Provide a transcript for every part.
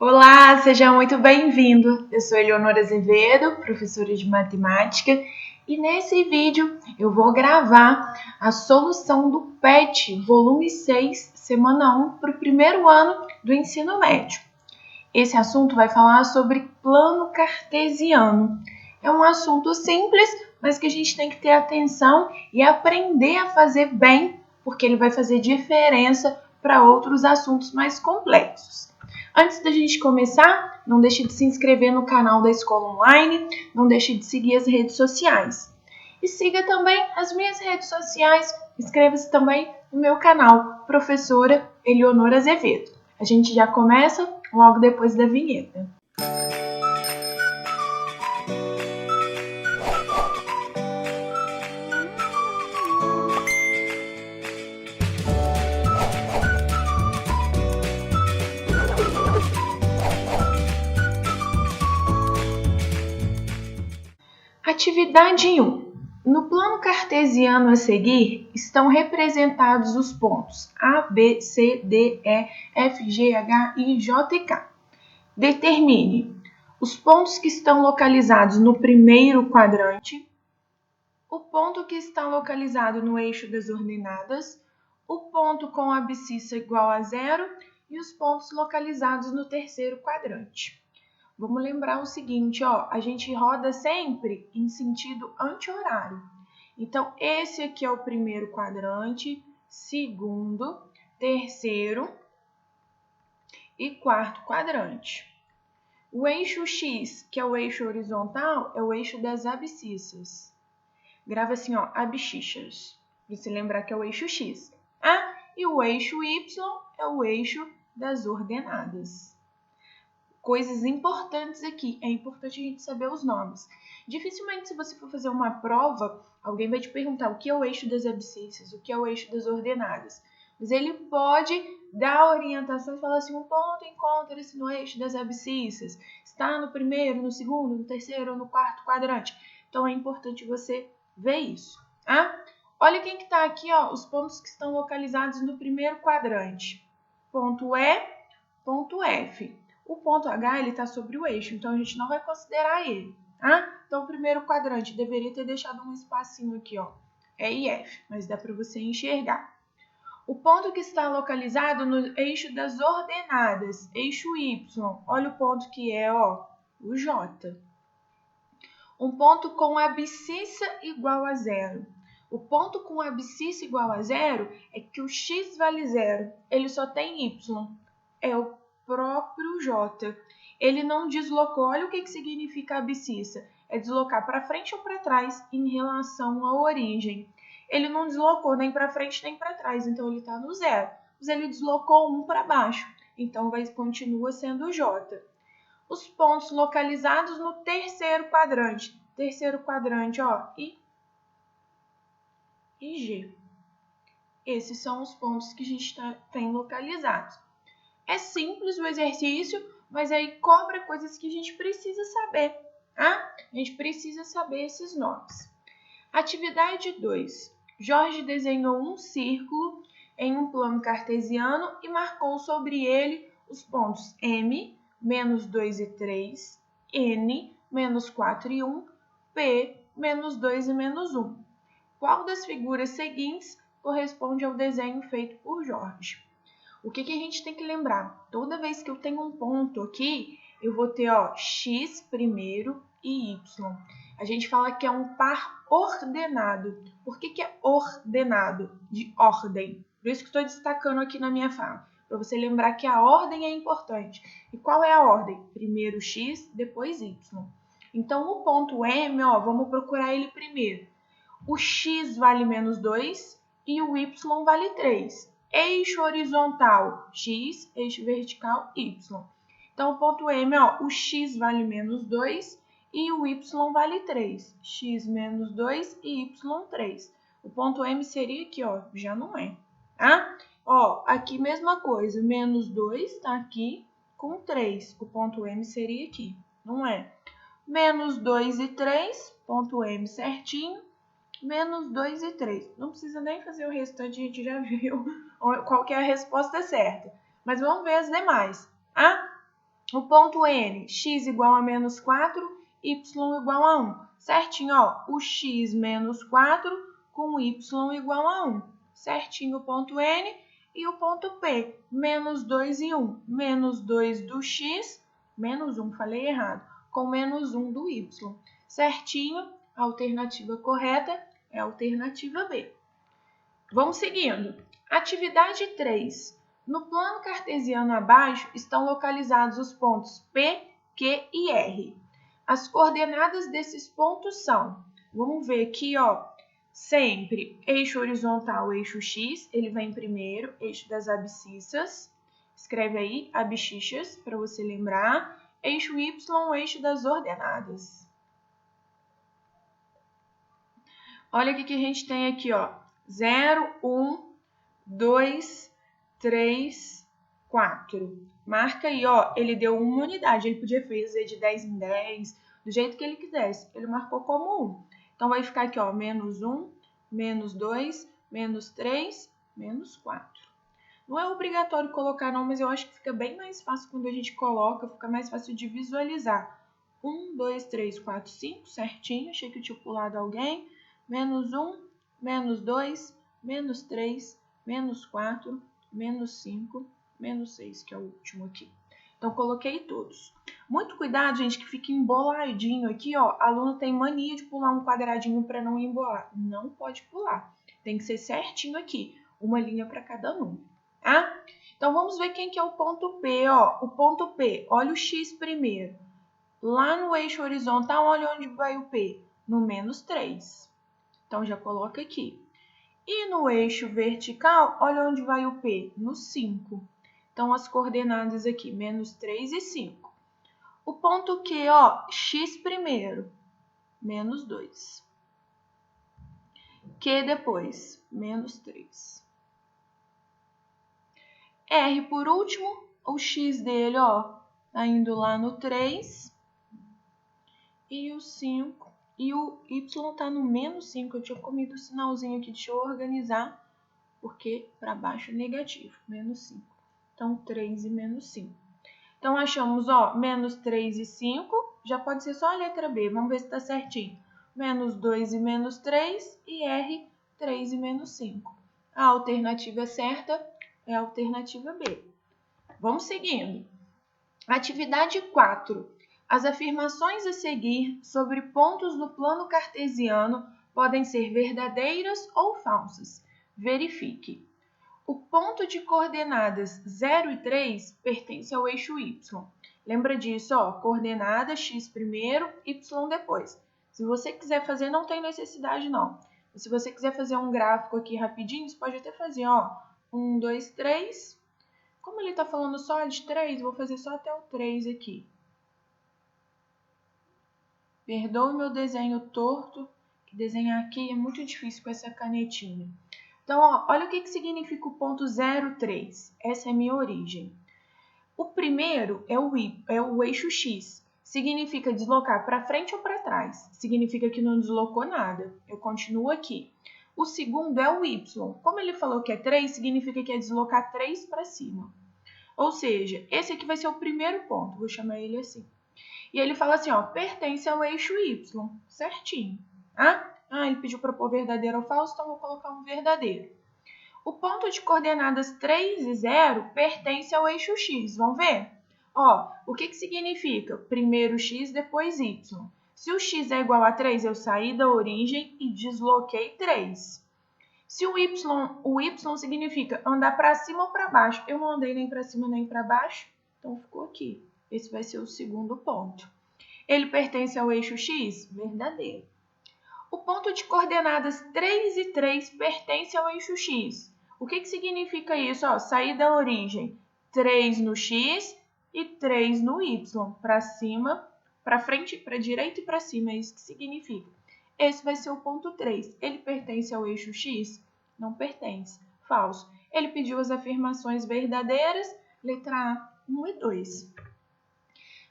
Olá, seja muito bem-vindo. Eu sou Eleonora Azevedo, professora de matemática, e nesse vídeo eu vou gravar a solução do PET, volume 6, semana 1, para o primeiro ano do ensino médio. Esse assunto vai falar sobre plano cartesiano. É um assunto simples, mas que a gente tem que ter atenção e aprender a fazer bem, porque ele vai fazer diferença para outros assuntos mais complexos. Antes da gente começar, não deixe de se inscrever no canal da Escola Online, não deixe de seguir as redes sociais. E siga também as minhas redes sociais, inscreva-se também no meu canal, Professora Eleonora Azevedo. A gente já começa logo depois da vinheta. Atividade 1. No plano cartesiano a seguir, estão representados os pontos A, B, C, D, E, F, G, H, I, J e K. Determine os pontos que estão localizados no primeiro quadrante, o ponto que está localizado no eixo das ordenadas, o ponto com a abscissa igual a zero e os pontos localizados no terceiro quadrante. Vamos lembrar o seguinte, a gente roda sempre em sentido anti-horário. Então, esse aqui é o primeiro quadrante, segundo, terceiro e quarto quadrante. O eixo X, que é o eixo horizontal, é o eixo das abscissas. Grava assim, abscissas, para você lembrar que é o eixo X. E o eixo Y é o eixo das ordenadas. Coisas importantes aqui, é importante a gente saber os nomes. Dificilmente, se você for fazer uma prova, alguém vai te perguntar o que é o eixo das abscissas, o que é o eixo das ordenadas. Mas ele pode dar orientação e falar assim, um ponto encontra-se no eixo das abscissas, está no primeiro, no segundo, no terceiro ou no quarto quadrante. Então, é importante você ver isso. Olha quem que está aqui, os pontos que estão localizados no primeiro quadrante. Ponto E, ponto F. O ponto H está sobre o eixo, então a gente não vai considerar ele. Então, o primeiro quadrante deveria ter deixado um espacinho aqui, E e F, mas dá para você enxergar. O ponto que está localizado no eixo das ordenadas, eixo Y, olha o ponto que é, o J. Um ponto com abscissa igual a zero. O ponto com abscissa igual a zero é que o x vale zero, ele só tem y, é o próprio J. Ele não deslocou, olha o que significa abscissa, é deslocar para frente ou para trás em relação à origem. Ele não deslocou nem para frente nem para trás, então ele está no zero, mas ele deslocou um para baixo, então continua sendo o J. Os pontos localizados no terceiro quadrante. Terceiro quadrante, I e G. Esses são os pontos que a gente tem localizados. É simples o exercício, mas aí cobra coisas que a gente precisa saber. A gente precisa saber esses nomes. Atividade 2. Jorge desenhou um círculo em um plano cartesiano e marcou sobre ele os pontos M, menos 2 e 3, N, menos 4 e 1, P, menos 2 e menos 1. Qual das figuras seguintes corresponde ao desenho feito por Jorge? O que a gente tem que lembrar? Toda vez que eu tenho um ponto aqui, eu vou ter X primeiro e Y. A gente fala que é um par ordenado. Por que é ordenado? De ordem. Por isso que estou destacando aqui na minha fala. Para você lembrar que a ordem é importante. E qual é a ordem? Primeiro X, depois Y. Então, o ponto M, vamos procurar ele primeiro. O X vale menos 2 e o Y vale 3. Eixo horizontal, X, eixo vertical, Y. Então, o ponto M, o X vale menos 2 e o Y vale 3. X menos 2 e Y 3. O ponto M seria aqui, já não é. Aqui mesma coisa, menos 2 está aqui com 3. O ponto M seria aqui, não é. Menos 2 e 3, ponto M certinho. Menos 2 e 3. Não precisa nem fazer o restante, a gente já viu qual que é a resposta certa. Mas vamos ver as demais. O ponto N, x igual a menos 4, y igual a 1. Certinho, ó, o x menos 4 com o y igual a 1. Certinho o ponto N e o ponto P, menos 2 e 1. Menos 2 do x, menos 1, falei errado, com menos 1 do y. Certinho, a alternativa correta é a alternativa B. Vamos seguindo. Atividade 3. No plano cartesiano abaixo estão localizados os pontos P, Q e R. As coordenadas desses pontos são, vamos ver aqui, ó, sempre eixo horizontal, eixo X, ele vem primeiro, eixo das abscissas. Escreve aí, abscissas, para você lembrar. Eixo Y, eixo das ordenadas. Olha o que a gente tem aqui, ó. 0, 1, 2, 3, 4. Marca aí, ó. Ele deu uma unidade. Ele podia fazer de 10 em 10, do jeito que ele quisesse. Ele marcou como 1. Então, vai ficar aqui, ó, menos 1, menos 2, menos 3, menos 4. Não é obrigatório colocar, não, mas eu acho que fica bem mais fácil quando a gente coloca, fica mais fácil de visualizar. 1, 2, 3, 4, 5, certinho. Achei que eu tinha pulado alguém. Menos 1, menos 2, menos 3, menos 4, menos 5, menos 6, que é o último aqui. Então, coloquei todos. Muito cuidado, gente, que fica emboladinho aqui, ó. Aluno tem mania de pular um quadradinho para não embolar. Não pode pular. Tem que ser certinho aqui. Uma linha para cada número, tá? Então, vamos ver quem que é o ponto P, ó. O ponto P, olha o X primeiro. Lá no eixo horizontal, olha onde vai o P. No menos 3. Então, já coloca aqui. E no eixo vertical, olha onde vai o P, no 5. Então, as coordenadas aqui, menos 3 e 5. O ponto Q, ó, X primeiro, menos 2. Q depois, menos 3. R por último, o X dele, ó, tá indo lá no 3. E o 5. E o Y tá no menos 5. Eu tinha comido o sinalzinho aqui, deixa eu organizar, porque para baixo é negativo, menos 5. Então, 3 e menos 5. Então, achamos, ó, menos 3 e 5, já pode ser só a letra B, vamos ver se está certinho. Menos 2 e menos 3 e R, 3 e menos 5. A alternativa certa é a alternativa B. Vamos seguindo. Atividade 4. As afirmações a seguir sobre pontos no plano cartesiano podem ser verdadeiras ou falsas. Verifique. O ponto de coordenadas 0 e 3 pertence ao eixo Y. Lembra disso, ó, coordenada x primeiro, y depois. Se você quiser fazer, não tem necessidade não. Se você quiser fazer um gráfico aqui rapidinho, você pode até fazer, ó, 1, 2, 3. Como ele está falando só de 3, vou fazer só até o 3 aqui. Perdoe meu desenho torto, que desenhar aqui é muito difícil com essa canetinha. Então, ó, olha o que significa o ponto 0, 3. Essa é a minha origem. O primeiro é o eixo X. Significa deslocar para frente ou para trás. Significa que não deslocou nada. Eu continuo aqui. O segundo é o Y. Como ele falou que é 3, significa que é deslocar 3 para cima. Ou seja, esse aqui vai ser o primeiro ponto. Vou chamar ele assim. E ele fala assim, ó, pertence ao eixo Y. Certinho. Tá? Ah, ele pediu para pôr verdadeiro ou falso, então vou colocar um verdadeiro. O ponto de coordenadas 3 e 0 pertence ao eixo X. Vamos ver? Ó, o que significa? Primeiro X, depois Y. Se o X é igual a 3, eu saí da origem e desloquei 3. Se o Y significa andar para cima ou para baixo, eu não andei nem para cima nem para baixo, então ficou aqui. Esse vai ser o segundo ponto. Ele pertence ao eixo X? Verdadeiro. O ponto de coordenadas 3 e 3 pertence ao eixo X. O que significa isso? Ó, sair da origem 3 no X e 3 no Y. Para cima, para frente, para direita e para cima. É isso que significa. Esse vai ser o ponto 3. Ele pertence ao eixo X? Não pertence. Falso. Ele pediu as afirmações verdadeiras. Letra A, 1 e 2.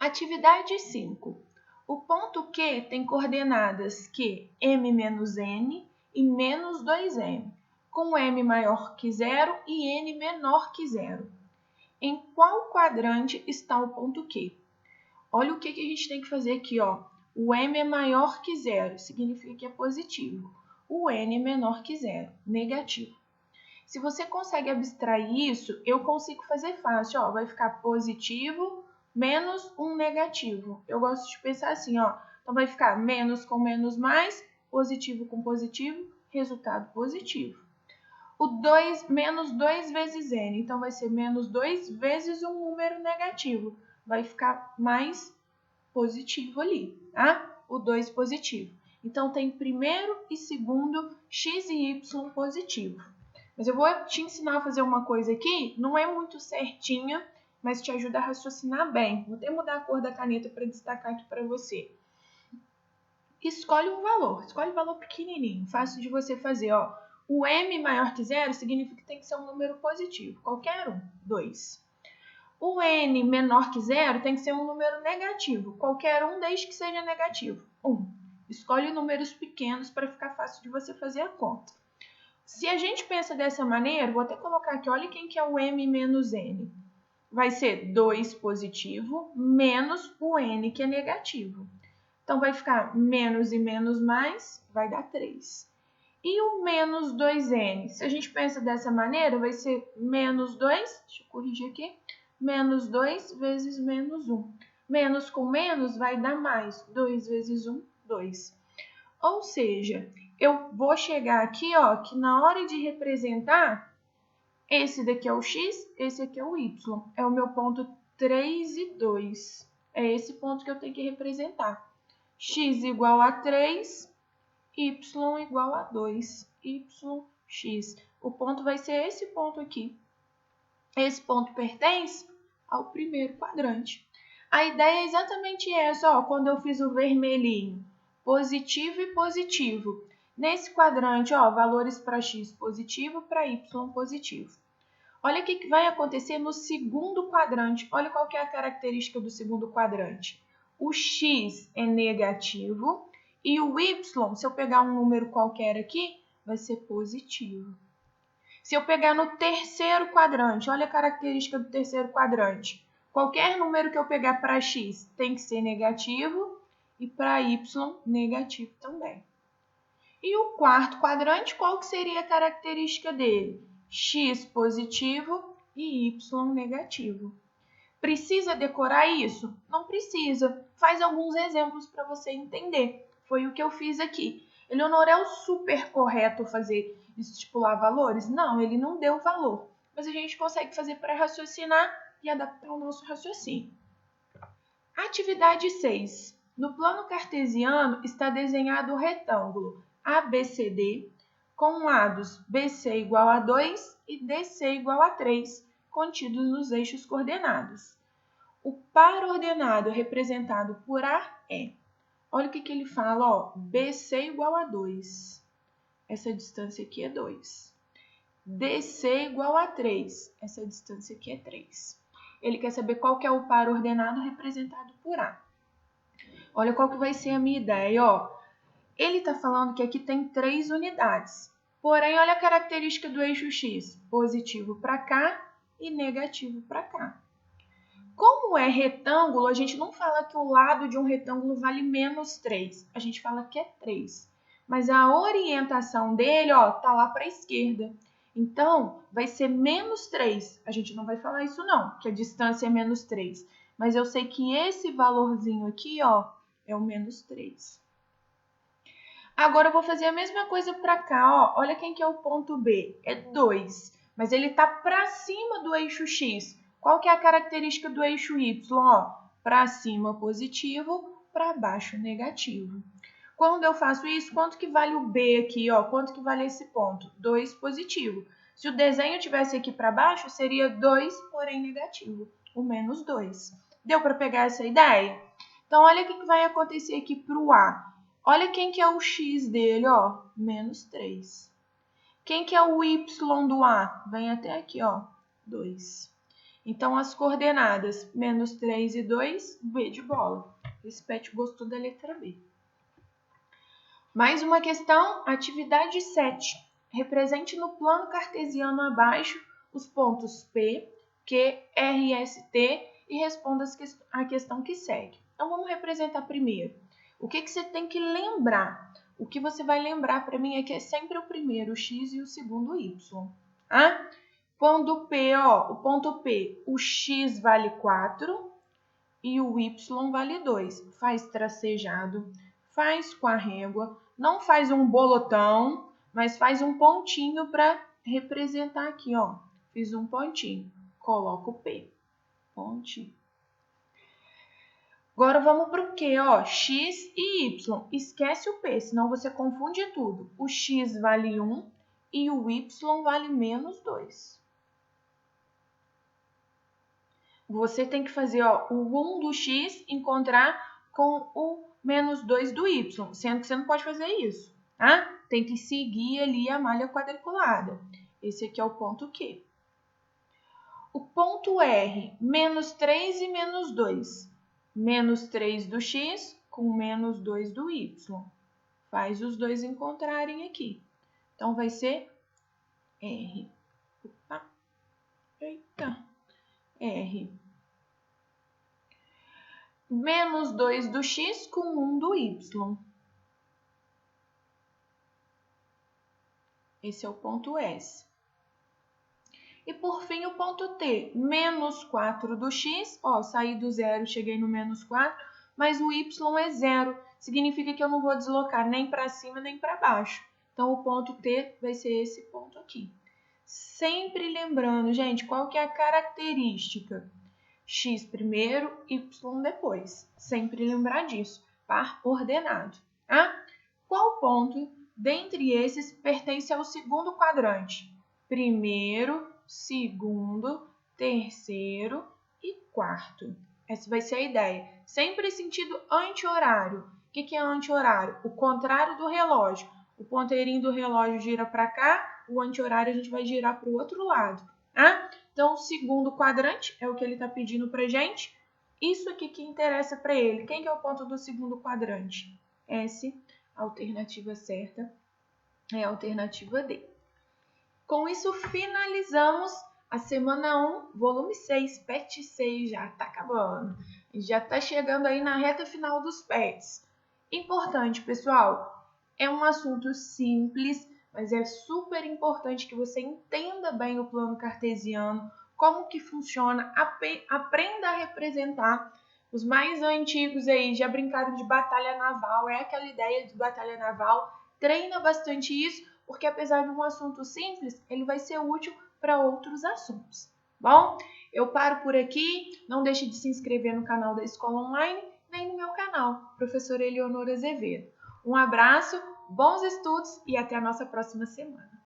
Atividade 5. O ponto Q tem coordenadas Q, m menos n e menos 2m, com m maior que 0 e n menor que 0. Em qual quadrante está o ponto Q? Olha o que a gente tem que fazer aqui, ó. O m é maior que zero, significa que é positivo. O n é menor que zero, negativo. Se você consegue abstrair isso, eu consigo fazer fácil, ó. Vai ficar positivo menos um negativo. Eu gosto de pensar assim, ó. Então, vai ficar menos com menos mais, positivo com positivo, resultado positivo. O 2, menos 2 vezes n, então vai ser menos 2 vezes um número negativo. Vai ficar mais positivo ali, tá? O 2 positivo. Então, tem primeiro e segundo x e y positivo. Mas eu vou te ensinar a fazer uma coisa aqui, não é muito certinha, mas te ajuda a raciocinar bem. Vou até mudar a cor da caneta para destacar aqui para você. Escolhe um valor pequenininho, fácil de você fazer, ó. O m maior que zero significa que tem que ser um número positivo, qualquer um, 2. O n menor que zero tem que ser um número negativo, qualquer um desde que seja negativo, 1. Escolhe números pequenos para ficar fácil de você fazer a conta. Se a gente pensa dessa maneira, vou até colocar aqui, olha quem que é o m menos n. Vai ser 2 positivo menos o n que é negativo. Então, vai ficar menos e menos mais, vai dar 3. E o menos 2n? Se a gente pensa dessa maneira, vai ser menos 2, deixa eu corrigir aqui, menos 2 vezes menos 1. Menos com menos vai dar mais, 2 vezes 1, 2. Ou seja, eu vou chegar aqui, ó, que na hora de representar, esse daqui é o x, esse aqui é o y. É o meu ponto 3 e 2. É esse ponto que eu tenho que representar. X igual a 3, y igual a 2, yx. O ponto vai ser esse ponto aqui. Esse ponto pertence ao primeiro quadrante. A ideia é exatamente essa, ó, quando eu fiz o vermelhinho. Positivo e positivo. Nesse quadrante, ó, valores para x positivo, para y positivo. Olha o que vai acontecer no segundo quadrante. Olha qual que é a característica do segundo quadrante. O x é negativo e o y, se eu pegar um número qualquer aqui, vai ser positivo. Se eu pegar no terceiro quadrante, olha a característica do terceiro quadrante. Qualquer número que eu pegar para x tem que ser negativo e para y negativo também. E o quarto quadrante, qual que seria a característica dele? X positivo e y negativo. Precisa decorar isso? Não precisa. Faz alguns exemplos para você entender. Foi o que eu fiz aqui. Eleonora, é o super correto fazer estipular valores? Não, ele não deu valor. Mas a gente consegue fazer para raciocinar e adaptar o nosso raciocínio. Atividade 6. No plano cartesiano está desenhado o retângulo ABCD com lados BC igual a 2 e DC igual a 3, contidos nos eixos coordenados. O par ordenado representado por A é, olha o que ele fala, ó, BC igual a 2. Essa distância aqui é 2. DC igual a 3. Essa distância aqui é 3. Ele quer saber qual que é o par ordenado representado por A. Olha qual que vai ser a minha ideia, ó. Ele está falando que aqui tem 3 unidades. Porém, olha a característica do eixo X. Positivo para cá e negativo para cá. Como é retângulo, a gente não fala que o lado de um retângulo vale menos 3. A gente fala que é 3. Mas a orientação dele, ó, tá lá para a esquerda. Então, vai ser menos 3. A gente não vai falar isso não, que a distância é menos 3. Mas eu sei que esse valorzinho aqui, ó, é o menos 3. Agora eu vou fazer a mesma coisa para cá, ó. Olha quem que é o ponto B. É 2. Mas ele está para cima do eixo X. Qual que é a característica do eixo Y? Para cima positivo, para baixo negativo. Quando eu faço isso, quanto que vale o B aqui? Ó? Quanto que vale esse ponto? 2 positivo. Se o desenho tivesse aqui para baixo, seria 2, porém negativo. O menos 2. Deu para pegar essa ideia? Então, olha o que vai acontecer aqui para o A. Olha quem que é o X dele, ó, menos 3. Quem que é o Y do A? Vem até aqui, ó, 2. Então, as coordenadas menos 3 e 2, B de bola. Repete, gostou da letra B. Mais uma questão, atividade 7. Represente no plano cartesiano abaixo os pontos P, QRST e responda a questão que segue. Então, vamos representar primeiro. O que você tem que lembrar? O que você vai lembrar para mim é que é sempre o primeiro x e o segundo y. Ah? Quando P, o ponto P, o x vale 4 e o y vale 2. Faz tracejado, faz com a régua, não faz um bolotão, mas faz um pontinho para representar aqui, ó. Fiz um pontinho, coloco o P, pontinho. Agora vamos para o Q, ó, x e y. Esquece o P, senão você confunde tudo. O x vale 1 e o y vale menos 2. Você tem que fazer o 1 do x encontrar com o menos 2 do y, sendo que você não pode fazer isso, tá? Tem que seguir ali a malha quadriculada. Esse aqui é o ponto Q. O ponto R, menos 3 e menos 2. Menos 3 do x com menos 2 do y. Faz os dois encontrarem aqui. Então, vai ser R. Opa. Eita. R. Menos 2 do x com 1 do y. Esse é o ponto S. E por fim o ponto T, menos 4 do x, saí do zero, cheguei no menos 4, mas o y é zero, significa que eu não vou deslocar nem para cima nem para baixo. Então o ponto T vai ser esse ponto aqui. Sempre lembrando, gente, qual que é a característica? X primeiro, Y depois. Sempre lembrar disso. Par ordenado. Tá? Qual ponto dentre esses pertence ao segundo quadrante? Primeiro, segundo, terceiro e quarto. Essa vai ser a ideia. Sempre sentido anti-horário. O que é anti-horário? O contrário do relógio. O ponteirinho do relógio gira para cá, o anti-horário a gente vai girar para o outro lado. Tá? Então, o segundo quadrante é o que ele está pedindo para a gente. Isso aqui que interessa para ele. Quem que é o ponto do segundo quadrante? S, a alternativa certa é a alternativa D. Com isso, finalizamos a semana 1, volume 6, PET 6, já está acabando. Já está chegando aí na reta final dos PETs. Importante, pessoal, é um assunto simples, mas é super importante que você entenda bem o plano cartesiano, como que funciona, aprenda a representar. Os mais antigos aí já brincaram de batalha naval, é aquela ideia de batalha naval, treina bastante isso, porque apesar de um assunto simples, ele vai ser útil para outros assuntos. Bom, eu paro por aqui, não deixe de se inscrever no canal da Escola Online, nem no meu canal, Professora Eleonora Azevedo. Um abraço, bons estudos e até a nossa próxima semana.